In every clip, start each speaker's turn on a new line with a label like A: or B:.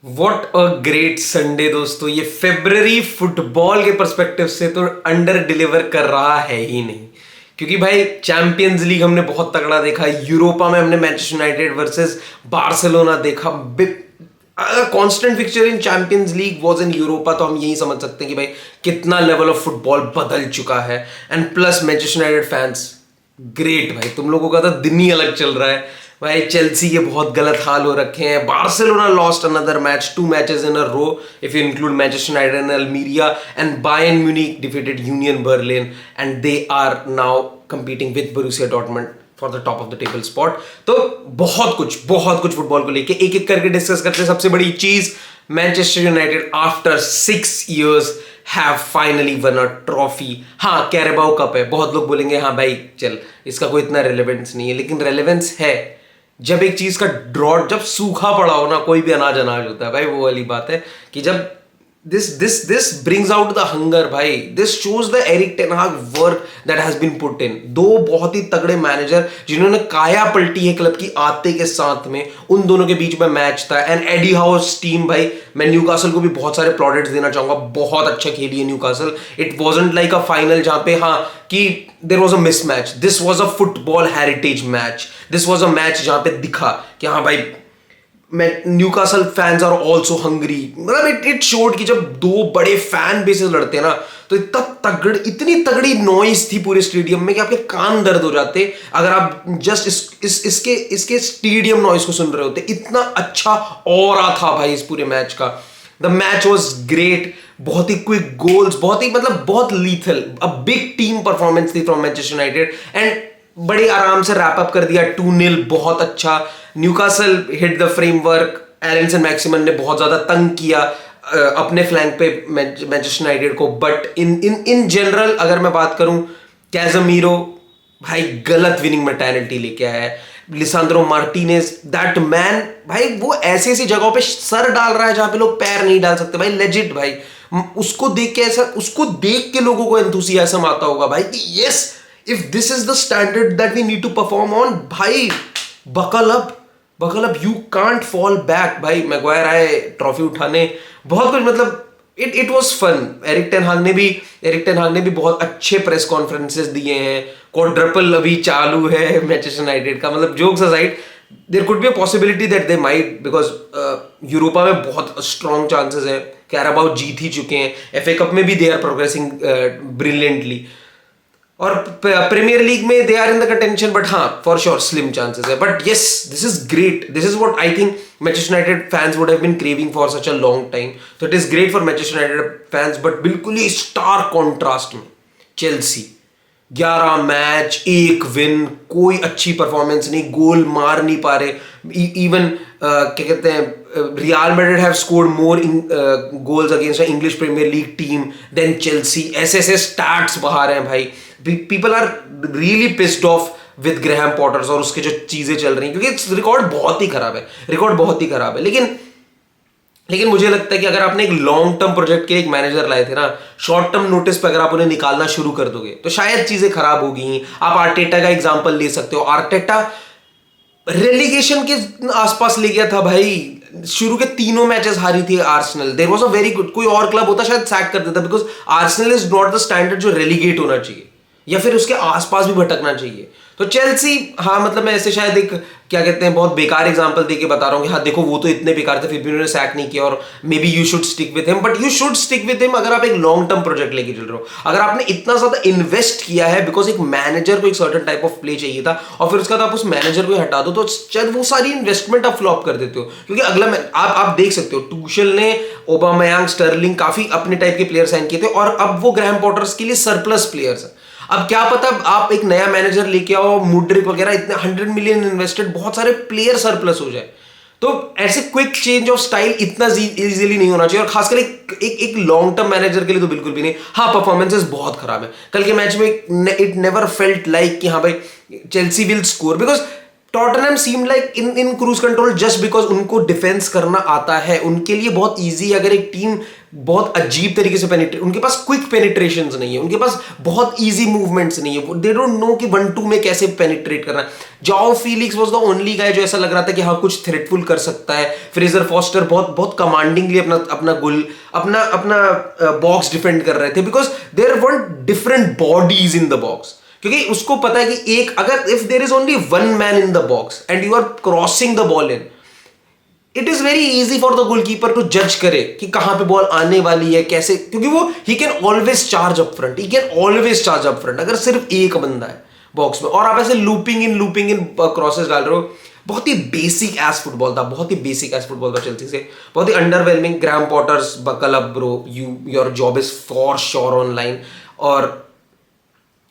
A: What a great Sunday दोस्तों। ये February football के पर्सपेक्टिव से तो अंडर डिलीवर कर रहा है ही नहीं, क्योंकि भाई चैंपियंस लीग हमने बहुत तगड़ा देखा, यूरोपा में हमने मैनचेस्टर यूनाइटेड वर्सेस बार्सिलोना देखा। Constant fixture in Champions League was in Europa, तो हम यही समझ सकते हैं कि भाई कितना लेवल ऑफ फुटबॉल बदल चुका है। And plus Manchester United fans great भाई, तुम लोगों का तो दिन ही अलग चल रहा है भाई। चेल्सी के बहुत गलत हाल हो रखे हैं। Barcelona lost another match, 2 matches in a row if you include Manchester United and Almeria, and Bayern Munich defeated Union Berlin and they are now competing with Borussia Dortmund for the top of the table spot। तो बहुत कुछ football को लेके एक एक करके discuss करते हैं। सबसे बड़ी चीज, Manchester United after 6 years have finally one a trophy. हाँ, कैरेबाओ कप है। बहुत लोग बोलेंगे हाँ भाई चल इसका कोई इतना रेलेवेंस नहीं है, लेकिन रेलेवेंस है। जब एक चीज का ड्रॉट, जब सूखा पड़ा हो ना, कोई भी अनाज अनाज होता है भाई, वो वाली बात है कि जब this brings out the hunger भाई। this shows the Eric Ten Hag work that has been put in। दो बहुत ही तगड़े मैनेजर जिन्होंने काया पलटी है क्लब की आते के साथ में, उन दोनों के बीच में मैच था। एंड एडी हाउस टीम भाई, मैं न्यूकासल को भी बहुत सारे प्लॉडेट्स देना चाहूंगा, बहुत अच्छा खेली है Newcastle. It wasn't like a final जहां पे हाँ कि there was a mismatch, this was a football heritage match. This was a match जहां पे दिखा कि हाँ भाई Newcastle fans are also hungry. मतलब इट शोड कि जब दो बड़े फैन बेसेस लड़ते हैं ना, तो इतनी तगड़ी नॉइस थी पूरे स्टेडियम में कि आपके कान दर्द हो जाते अगर आप जस्ट इसके स्टेडियम नॉइस को सुन रहे होते। इतना अच्छा ऑरा था भाई इस पूरे मैच का। द मैच वॉज ग्रेट, बहुत ही क्विक गोल्स, बहुत ही मतलब बहुत lethal, a big team performance थी फ्रॉम मैनचेस्टर यूनाइटेड। एंड बड़े आराम से रैप अप कर दिया 2-0, बहुत अच्छा। Newcastle hit the framework, Allan Saint Maximin ने बहुत ज्यादा तंग किया अपने फ्लैंक पे मैनचेस्टर यूनाइटेड को। बट इन जनरल अगर मैं बात करूं, कैज़मीरो भाई गलत विनिंग मेंटालिटी लेके आया है। लिसांद्रो मार्टिनेज, दैट मैन भाई, वो ऐसी ऐसी जगहों पे सर डाल रहा है जहां पे लोग पैर नहीं डाल सकते भाई, लेजिट भाई। उसको देख के लोगों को एंथुसियाज्म आता होगा भाई कि yes, if this is the standard that we need to perform on, भाई buckle up, you can't fall back भाई। मैगवायर आए ट्रॉफी उठाने, बहुत कुछ, मतलब it was fun. Erik ten Hag ने भी बहुत अच्छे प्रेस कॉन्फ्रेंसेस दिए हैं। क्वाड्रपल अभी चालू है मैनचेस्टर यूनाइटेड का। मतलब jokes aside, there could be a possibility that they might, because Europa में बहुत स्ट्रॉन्ग चांसेस है। कैराबाओ जीत ही चुके हैं, एफए कप में भी दे आर प्रोग्रेसिंग ब्रिलियंटली, और प्रीमियर लीग में they are in the contention. But हाँ, फॉर श्योर स्लिम चांसेस है। But yes, this is great, this is what I think Manchester United fans would have been craving for such a long time. तो it is great for Manchester United fans. But बिल्कुल ही stark contrast में Chelsea, 11 match 1 win, कोई अच्छी performance नहीं, गोल मार नहीं पा रहे। इवन क्या कहते हैं, Real Madrid have scored more goals against English Premier League team than Chelsea. ऐसे स्टैट्स बाहर हैं भाई। People are really pissed off with Graham Potter's और उसके जो चीजें चल रही हैं, क्योंकि रिकॉर्ड बहुत ही खराब है। लेकिन मुझे लगता है कि अगर आपने एक लॉन्ग टर्म प्रोजेक्ट के एक मैनेजर लाए थे ना, शॉर्ट टर्म नोटिस पे अगर आप उन्हें निकालना शुरू कर दोगे तो शायद चीजें खराब होगी। आप आर्टेटा का एग्जांपल ले सकते हो। आर्टेटा रेलीगेशन के आसपास ले गया था भाई, शुरू के 3 मैचेस हारी थी Arsenal. There was a very good, कोई और क्लब होता शायद सैक कर देता, because Arsenal is not the standard जो रेलीगेट होना चाहिए या फिर उसके आसपास भी भटकना चाहिए। तो चेल्सी, हाँ मतलब मैं ऐसे शायद एक क्या कहते हैं बहुत बेकार एग्जांपल देके बता रहा हूँ कि हाँ देखो वो तो इतने बेकार थे फिर भी उन्होंने सैक नहीं किया, और may be you should stick with him. But you should stick with him अगर आप एक लॉन्ग टर्म प्रोजेक्ट लेके चल रहे हो। अगर आपने इतना ज्यादा इन्वेस्ट किया है बिकॉज एक मैनेजर को एक सर्टेन टाइप ऑफ प्ले चाहिए था, और फिर उसके बाद आप उस मैनेजर को हटा दो, तो शायद वो सारी इन्वेस्टमेंट आप फ्लॉप कर देते हो। क्योंकि अगला आप देख सकते हो, टूशल ने ओबामयांग, स्टर्लिंग, काफी अपने टाइप के प्लेयर साइन किए थे, और अब वो ग्रैहम पॉटर्स के लिए सरप्लस प्लेयर्स है। अब क्या पता आप एक नया मैनेजर लेके आओ, मुड्रिक वगैरह, इतने 100 मिलियन इन्वेस्टेड, बहुत सारे प्लेयर सरप्लस हो जाए। तो ऐसे क्विक चेंज ऑफ स्टाइल इतना इजीली नहीं होना चाहिए, और खासकर एक लॉन्ग टर्म मैनेजर के लिए तो बिल्कुल भी नहीं। हाँ, परफॉर्मेंसेस बहुत खराब है। कल के मैच में इट नेवर फेल्ट लाइक कि हाँ भाई Chelsea will score, because Tottenham seem like in cruise control just because उनको डिफेंस करना आता है। उनके लिए बहुत इजी है। अगर एक टीम बहुत अजीब तरीके से पेनिट्रेट, उनके पास क्विक पेनिट्रेशन नहीं है, उनके पास बहुत इजी मूवमेंट्स नहीं है, दे डोंट नो कि 1-2 में कैसे पेनिट्रेट करना है। जाओ Felix was the only guy जो ऐसा लग रहा था कि हाँ कुछ थ्रेटफुल कर सकता है। फ्रेजर फॉस्टर बहुत बहुत कमांडिंगली अपना अपना गोल अपना अपना बॉक्स डिफेंड कर रहे थे, because there were different bodies in the box. क्योंकि उसको पता है कि एक अगर if there is only one man in the box and you are crossing the ball in, it is very easy for the goalkeeper to जज करे कि कहां पे बॉल आने वाली है, कैसे, क्योंकि वो he can always charge up front, he can always charge up front अगर सिर्फ एक बंदा है बॉक्स में और आप ऐसे लूपिंग इन क्रॉसेस डाल रहे हो। बहुत ही बेसिक एस फुटबॉल था, बहुत ही बेसिक एस फुटबॉल था चेल्सी से, बहुत ही underwhelming. Graham Potter's buckle up bro, your job is for sure online, और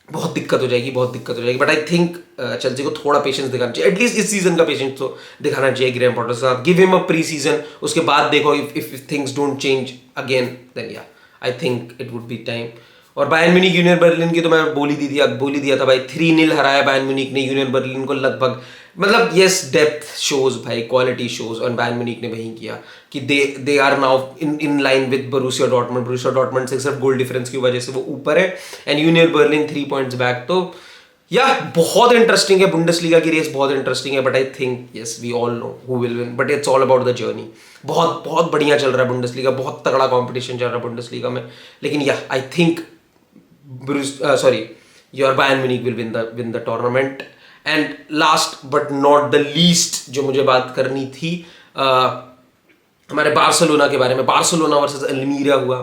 A: बहुत दिक्कत हो जाएगी, बहुत दिक्कत हो जाएगी। बट आई थिंक चेल्सी को थोड़ा पेशेंस दिखाना चाहिए, एटलीस्ट इस सीजन का पेशेंस तो दिखाना चाहिए ग्रेम पॉटर के साथ। Give him a pre season, उसके बाद देखो if things don't change again then yeah I think it would be time. और बायर्न म्यूनिख यूनियन बर्लिन की तो मैं बोल ही दिया था भाई, 3-0 हराया बायर्न म्यूनिख ने यूनियन बर्लिन को लगभग। मतलब यस डेप्थ शोज भाई, क्वालिटी शोज, और बायर्न म्यूनिख ने वही किया कि they are now in line with Borussia Dortmund. Borussia Dortmund से सिर्फ गोल डिफरेंस की वजह से वो ऊपर है, and union Berlin 3 points back. तो या बहुत इंटरेस्टिंग है, बुंडेसलीगा की रेस बहुत इंटरेस्टिंग है। But I think yes we all know who will win, but it's all about the journey. बहुत बहुत बढ़िया चल रहा है बुंडेसलीगा, बहुत तगड़ा कॉम्पिटिशन चल रहा है बुंडेसलीगा में। लेकिन या I think your Bayern Munich will win the tournament. And last but not the least जो मुझे बात करनी थी हमारे बार्सिलोना के बारे में। बार्सिलोना वर्सेस अल्मीरिया हुआ,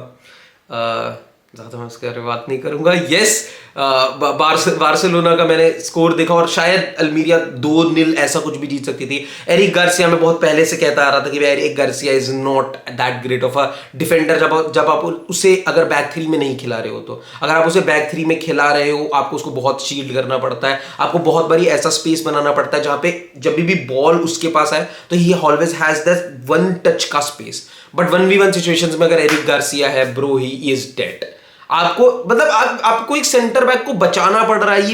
A: ज़्यादा मैं उसके बारे में बात नहीं करूंगा। यस बार्सिलोना का मैंने स्कोर देखा और शायद अल्मीरिया 2-0 ऐसा कुछ भी जीत सकती थी। एरिक गार्सिया मैं बहुत पहले से कहता आ रहा था कि Eric Garcia is not that great of a defender. जब आप उसे अगर बैक 3 में नहीं खिला रहे हो, तो अगर आप उसे बैक 3 में खिला रहे हो, आपको उसको बहुत शील्ड करना पड़ता है, आपको बहुत बारी ऐसा स्पेस बनाना पड़ता है जहां पे जब भी बॉल उसके पास है तो ही always has that one touch का स्पेस। बट 1v1 सिचुएशंस में अगर एरिक गार्सिया है ब्रो, ही इज डेड। आपको मतलब आपको एक सेंटर बैक को बचाना पड़ रहा है।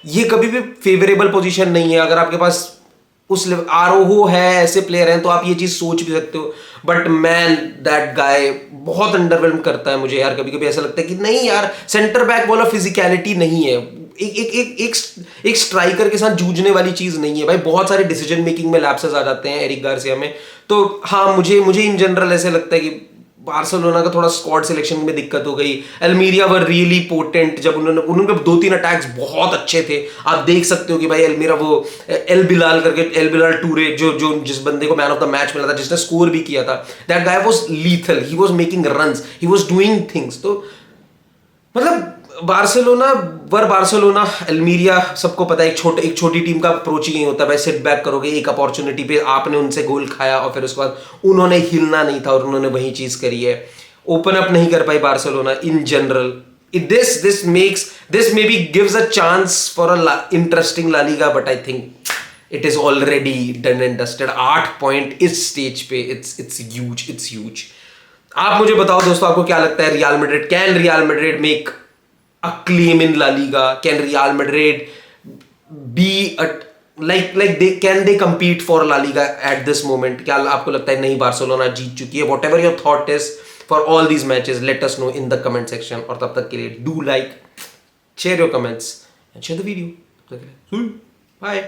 A: ये कभी भी फेवरेबल पोजीशन नहीं है। अगर आपके पास उस आरोहो है, ऐसे प्लेयर हैं, तो आप ये चीज सोच भी सकते हो। बट मैन दैट गाय बहुत अंडरवेल्म करता है मुझे यार। कभी कभी ऐसा लगता है कि नहीं यार, सेंटर बैक वाला फिजिकलिटी नहीं है, एक स्ट्राइकर के साथ जूझने वाली चीज नहीं है भाई। बहुत सारे डिसीजन मेकिंग में लैप्सेस आ जाते हैं एरिक गार्सिया में। तो हाँ, मुझे इन जनरल ऐसे लगता है कि बार्सिलोना का थोड़ा स्क्वाड सिलेक्शन में दिक्कत हो गई। अल्मीरिया वर रियली पोटेंट, जब उन्होंने 2-3 अटैक्स बहुत अच्छे थे। आप देख सकते हो कि भाई अल्मीरा वो एल बिलाल टूरे जो जिस बंदे को मैन ऑफ द मैच मिला था, जिसने स्कोर भी किया था, that guy was lethal, he was making runs, he was doing things. तो मतलब बार्सिलोना अल्मीरिया, सबको पता है एक छोटी टीम का अप्रोच ही नहीं होता भाई। सिट बैक करोगे, एक अपॉर्चुनिटी पे आपने उनसे गोल खाया और फिर उसके बाद उन्होंने हिलना नहीं था और उन्होंने वही चीज करी है। ओपन अप नहीं कर पाई Barcelona in general. This maybe gives a chance for a interesting La Liga, but I think it is already done and dusted. 8 point इस स्टेज पे, it's huge। आप मुझे बताओ दोस्तों, आपको क्या लगता है? Can real Madrid make a claim in La Liga? Can Real Madrid be can they compete for La Liga at this moment? क्या आपको लगता है नहीं बार्सिलोना जीत चुकी है? Whatever your thought is for all these matches, let us know in the comment section. और तब तक के लिए do like, share your comments and share the video. Bye.